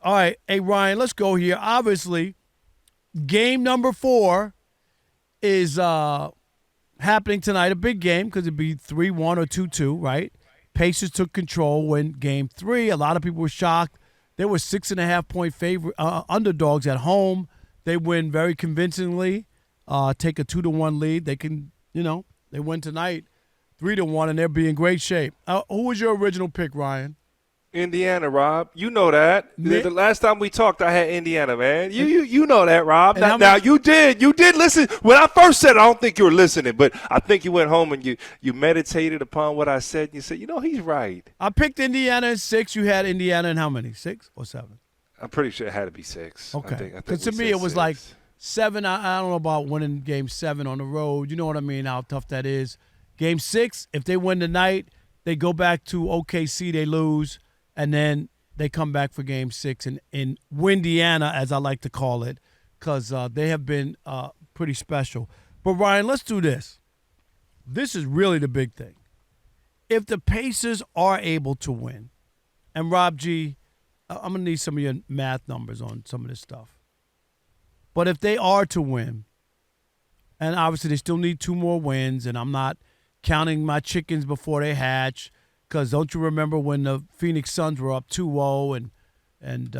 All right. Hey, Ryan, let's go here. Obviously, game number 4 is happening tonight, a big game because it'd be 3-1 or 2-2, right? Pacers took control when game 3. A lot of people were shocked. They were 6.5-point favorite underdogs at home. They win very convincingly, take a 2-1 lead. They can, they win tonight 3-1, and they'll be in great shape. Who was your original pick, Ryan? Indiana, Rob. You know that. The last time we talked, I had Indiana, man. You know that, Rob. Now you did listen. When I first said it, I don't think you were listening, but I think you went home and you meditated upon what I said, and you said, he's right. I picked Indiana in 6. You had Indiana in how many, 6 or 7? I'm pretty sure it had to be 6. Okay. Because to me, it was 6. like 7. I don't know about winning game 7 on the road. You know what I mean, how tough that is. Game 6, if they win tonight, they go back to OKC, they lose. And then they come back for game 6 in Windiana, as I like to call it, because they have been pretty special. But, Ryan, let's do this. This is really the big thing. If the Pacers are able to win, and Rob G., I'm going to need some of your math numbers on some of this stuff. But if they are to win, and obviously they still need 2 more wins, and I'm not counting my chickens before they hatch, because don't you remember when the Phoenix Suns were up 2-0 and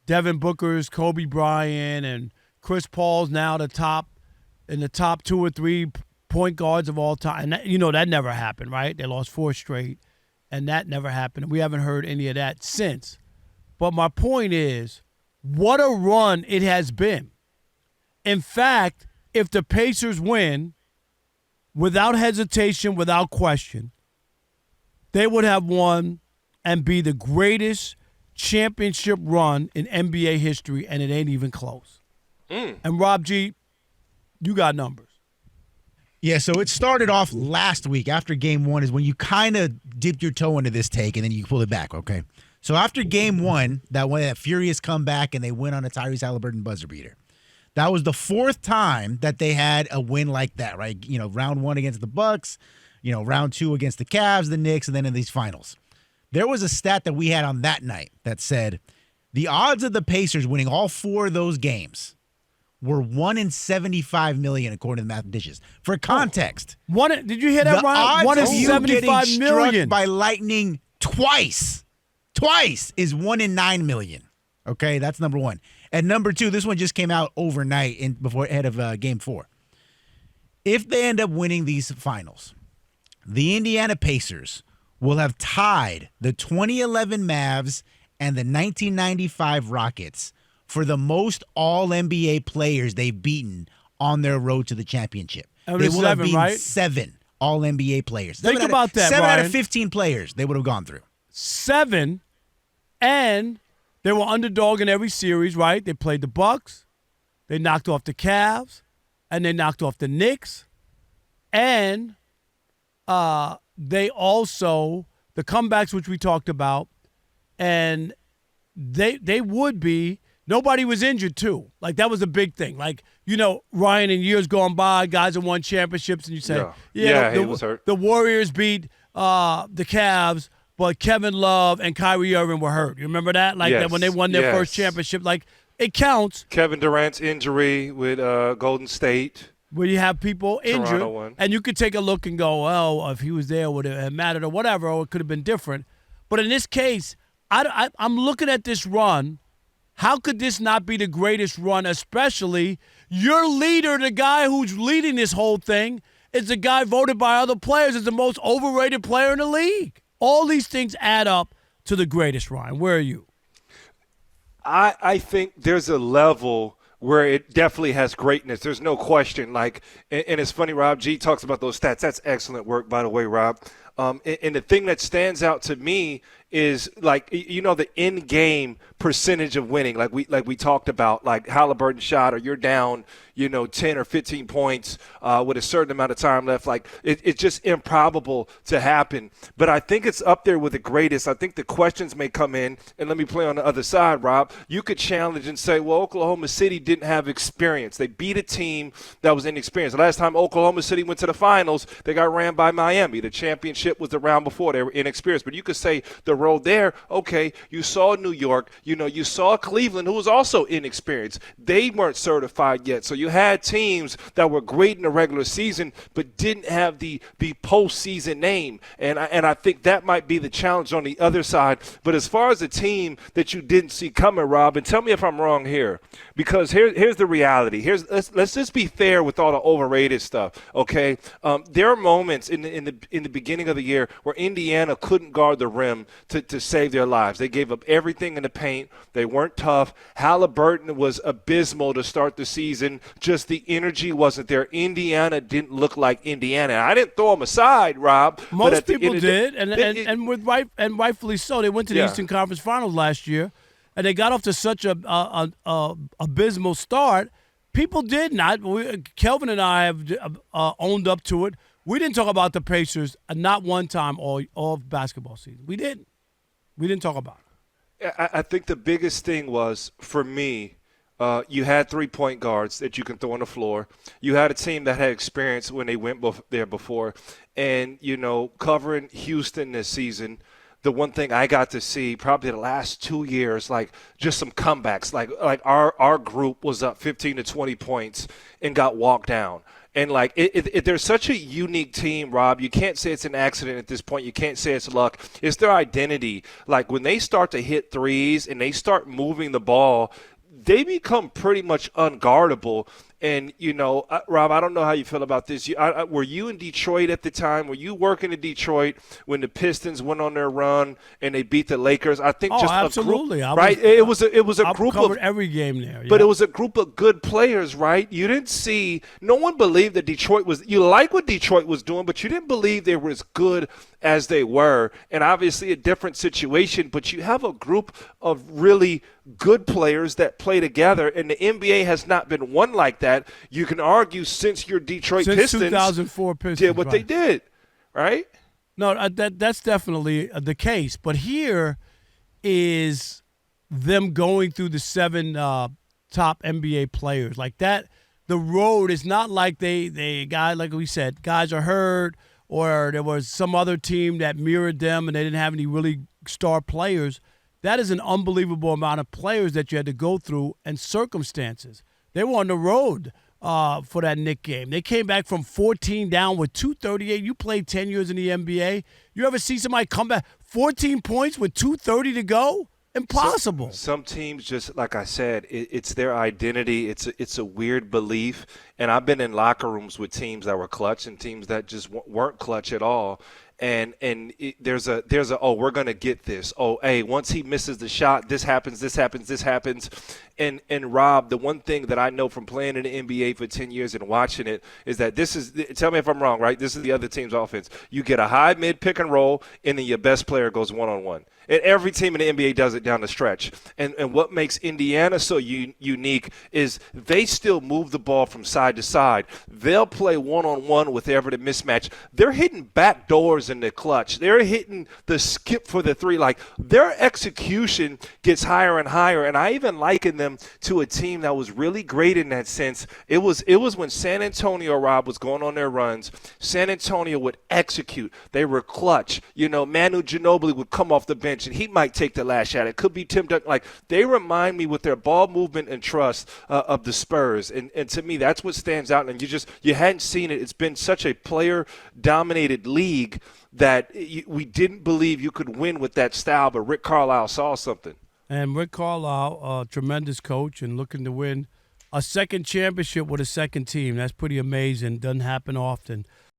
Devin Booker's, Kobe Bryant, and Chris Paul's now the top 2 or 3 point guards of all time. And that never happened, right? They lost 4 straight, and that never happened. We haven't heard any of that since. But my point is, what a run it has been. In fact, if the Pacers win, without hesitation, without question, they would have won and be the greatest championship run in NBA history, and it ain't even close. And Rob G., you got numbers. Yeah, so it started off last week after game 1 is when you kind of dipped your toe into this take, and then you pulled it back, okay? So after game 1, that furious comeback, and they win on a Tyrese Halliburton buzzer beater. That was the 4th time that they had a win like that, right? Round 1 against the Bucks, round 2 against the Cavs, the Knicks, and then in these finals. There was a stat that we had on that night that said the odds of the Pacers winning all 4 of those games were 1 in 75 million, according to the mathematicians. For context, did you hear that, Ryan? 1 in 75 million. Struck by lightning twice is 1 in 9 million. Okay, that's number 1. And number 2, this one just came out overnight ahead of game 4. If they end up winning these finals, the Indiana Pacers will have tied the 2011 Mavs and the 1995 Rockets for the most All-NBA players they've beaten on their road to the championship. They will have beaten 7 All-NBA players. Think about that, 7 Ryan. out of 15 players they would have gone through. 7, and they were underdog in every series, right? They played the Bucks, they knocked off the Cavs, and they knocked off the Knicks, and they also, the comebacks which we talked about, and they would be, nobody was injured too. Like, that was a big thing. Like, Ryan, in years gone by, guys have won championships, and you say, he was hurt. The Warriors beat the Cavs, but Kevin Love and Kyrie Irving were hurt. You remember that? Like, that when they won their first championship. Like, it counts. Kevin Durant's injury with Golden State. Where you have people injured, and you could take a look and go, well, if he was there, would it have mattered or whatever, or it could have been different. But in this case, I'm looking at this run. How could this not be the greatest run, especially your leader, the guy who's leading this whole thing, is the guy voted by other players as the most overrated player in the league. All these things add up to the greatest, Ryan. Where are you? I think there's a level where it definitely has greatness. There's no question. Like, and it's funny, Rob G talks about those stats. That's excellent work, by the way, Rob. And the thing that stands out to me is, like, the in-game percentage of winning, like we talked about, like Halliburton shot, or you're down, 10 or 15 points with a certain amount of time left. Like it's just improbable to happen. But I think it's up there with the greatest. I think the questions may come in, and let me play on the other side, Rob. You could challenge and say, well, Oklahoma City didn't have experience. They beat a team that was inexperienced. The last time Oklahoma City went to the finals, they got ran by Miami. The championship was the round before. They were inexperienced. But you could say the road there, okay, you saw New York, you saw Cleveland, who was also inexperienced. They weren't certified yet. So you had teams that were great in the regular season but didn't have the postseason name. And I think that might be the challenge on the other side. But as far as a team that you didn't see coming, Rob, and tell me if I'm wrong here, because here's the reality. Let's just be fair with all the overrated stuff, okay? There are moments in the beginning of the year where Indiana couldn't guard the rim to save their lives. They gave up everything in the paint. They weren't tough. Halliburton was abysmal to start the season. Just the energy wasn't there. Indiana didn't look like Indiana. I didn't throw them aside, Rob. Most people did, and rightfully so. They went to the Eastern Conference Finals last year, and they got off to such a abysmal start. People did not. Kelvin and I have owned up to it. We didn't talk about the Pacers not one time all basketball season. We didn't. We didn't talk about it. I think the biggest thing was, for me, you had 3-point guards that you can throw on the floor. You had a team that had experience when they went there before. And, covering Houston this season, the one thing I got to see probably the last 2 years, like just some comebacks. Like our group was up 15 to 20 points and got walked down. And, they're such a unique team, Rob. You can't say it's an accident at this point. You can't say it's luck. It's their identity. Like, when they start to hit threes and they start moving the ball, they become pretty much unguardable. And, Rob, I don't know how you feel about this. Were you in Detroit at the time? Were you working in Detroit when the Pistons went on their run and they beat the Lakers? I think absolutely. A group, right? It was a group covered every game there. But it was a group of good players, right? You didn't see – no one believed that Detroit was – you like what Detroit was doing, but you didn't believe they were as good as they were. And obviously a different situation, but you have a group of really good players that play together, and the NBA has not been one like that. You can argue since your Detroit Pistons 2004 Pistons did what they did, right? No, that's definitely the case. But here is them going through the 7 top NBA players like that. The road is not like they guys, like we said, guys are hurt, or there was some other team that mirrored them and they didn't have any really star players. That is an unbelievable amount of players that you had to go through and circumstances. They were on the road for that Knick game. They came back from 14 down with 2:38. You played 10 years in the NBA. You ever see somebody come back 14 points with 2:30 to go? Impossible. Some teams, just like I said, it's their identity. It's a weird belief. And I've been in locker rooms with teams that were clutch and teams that just weren't clutch at all. And there's a we're gonna get this. Oh, hey, once he misses the shot, this happens. And Rob, the one thing that I know from playing in the NBA for 10 years and watching it is that tell me if I'm wrong, right? This is the other team's offense. You get a high mid pick and roll, and then your best player goes one-on-one. And every team in the NBA does it down the stretch. And what makes Indiana so unique is they still move the ball from side to side. They'll play one-on-one with ever the mismatch. They're hitting back doors in the clutch. They're hitting the skip for the three. Like, their execution gets higher and higher. And I even liken them to a team that was really great in that sense. It was when San Antonio, Rob, was going on their runs. San Antonio would execute. They were clutch. Manu Ginobili would come off the bench, and he might take the last shot. It could be Tim Duncan. Like, they remind me with their ball movement and trust of the Spurs. And to me, that's what stands out. And you hadn't seen it. It's been such a player-dominated league that we didn't believe you could win with that style, but Rick Carlisle saw something. And Rick Carlisle, a tremendous coach and looking to win a second championship with a second team. That's pretty amazing. Doesn't happen often.